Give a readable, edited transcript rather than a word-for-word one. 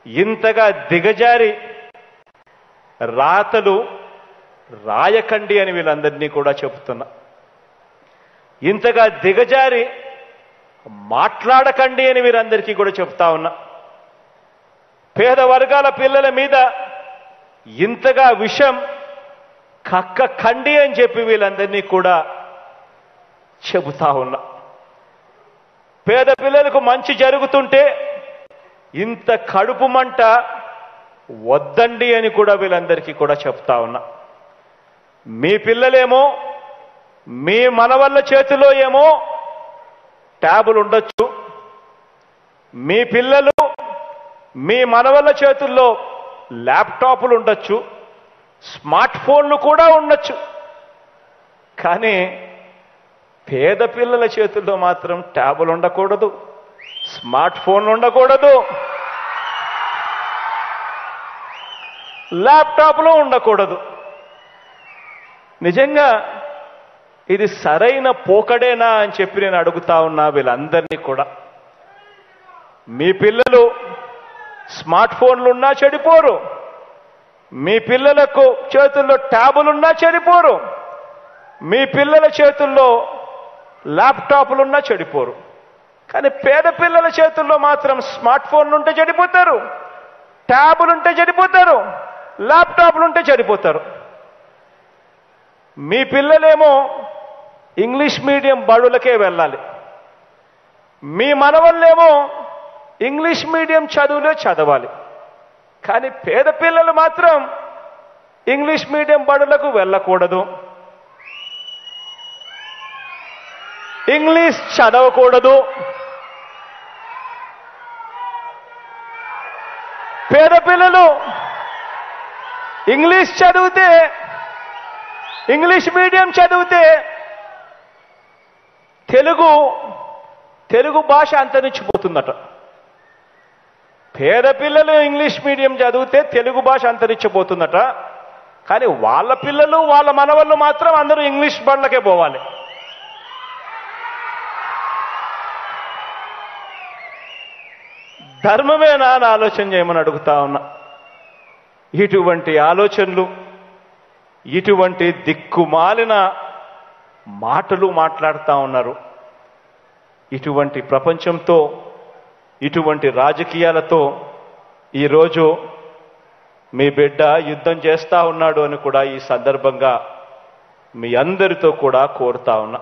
ఇంతగా దిగజారి రాతలు రాయకండి అని వీళ్ళందరినీ కూడా చెబుతున్నా. ఇంతగా దిగజారి మాట్లాడకండి అని వీరందరికీ కూడా చెప్తా ఉన్నా. పేద వర్గాల పిల్లల మీద ఇంతగా విషం కక్కకండి అని చెప్పి వీళ్ళందరినీ కూడా చెబుతా ఉన్నా. పేద పిల్లలకు మంచి జరుగుతుంటే ఇంత కడుపు మంట వద్దండి అని కూడా వీళ్ళందరికీ కూడా చెప్తా ఉన్నా. మీ పిల్లలేమో మీ మనవళ్ళ చేతిలో ఏమో ట్యాబులు ఉండొచ్చు, మీ పిల్లలు మీ మనవళ్ళ చేతుల్లో ల్యాప్టాప్లు ఉండొచ్చు, స్మార్ట్ ఫోన్లు కూడా ఉండొచ్చు. కానీ పేద పిల్లల చేతుల్లో మాత్రం ట్యాబులు ఉండకూడదు, స్మార్ట్ ఫోన్లు ఉండకూడదు, ల్యాప్టాప్లు ఉండకూడదు. నిజంగా ఇది సరైన పోకడేనా అని చెప్పి నేను అడుగుతా ఉన్నా వీళ్ళందరినీ కూడా. మీ పిల్లలు స్మార్ట్ ఫోన్లు ఉన్నా చెడిపోరు, మీ పిల్లలకు చేతుల్లో ట్యాబులున్నా చెడిపోరు, మీ పిల్లల చేతుల్లో ల్యాప్టాప్లున్నా చెడిపోరు. కానీ పేద పిల్లల చేతుల్లో మాత్రం స్మార్ట్ ఫోన్లు ఉంటే చెడిపోతారు, ట్యాబులుంటే చెడిపోతారు, ల్యాప్టాప్లుంటే చెడిపోతారు. మీ పిల్లలేమో ఇంగ్లీష్ మీడియం బడులకే వెళ్ళాలి, మీ మనవళ్ళేమో ఇంగ్లీష్ మీడియం చదువులే చదవాలి. కానీ పేద పిల్లలు మాత్రం ఇంగ్లీష్ మీడియం బడులకు వెళ్ళకూడదు, ఇంగ్లీష్ చదవకూడదు. పేద పిల్లలు ఇంగ్లీష్ చదివితే, ఇంగ్లీష్ మీడియం చదివితే తెలుగు భాష అంతరించిపోతుందట. పేద పిల్లలు ఇంగ్లీష్ మీడియం చదివితే తెలుగు భాష అంతరించిపోతుందట. కానీ వాళ్ళ పిల్లలు వాళ్ళ మనవళ్ళు మాత్రం అందరూ ఇంగ్లీష్ బళ్ళకే పోవాలి. ధర్మమేనా అని ఆలోచన చేయమని అడుగుతా ఉన్నా. ఇటువంటి ఆలోచనలు, ఇటువంటి దిక్కుమాలిన మాటలు మాట్లాడుతూ ఉన్నారు. ఇటువంటి ప్రపంచంతో, ఇటువంటి రాజకీయాలతో ఈరోజు మీ బిడ్డ యుద్ధం చేస్తా ఉన్నాడు అని కూడా ఈ సందర్భంగా మీ అందరితో కూడా కోరుతా ఉన్నా.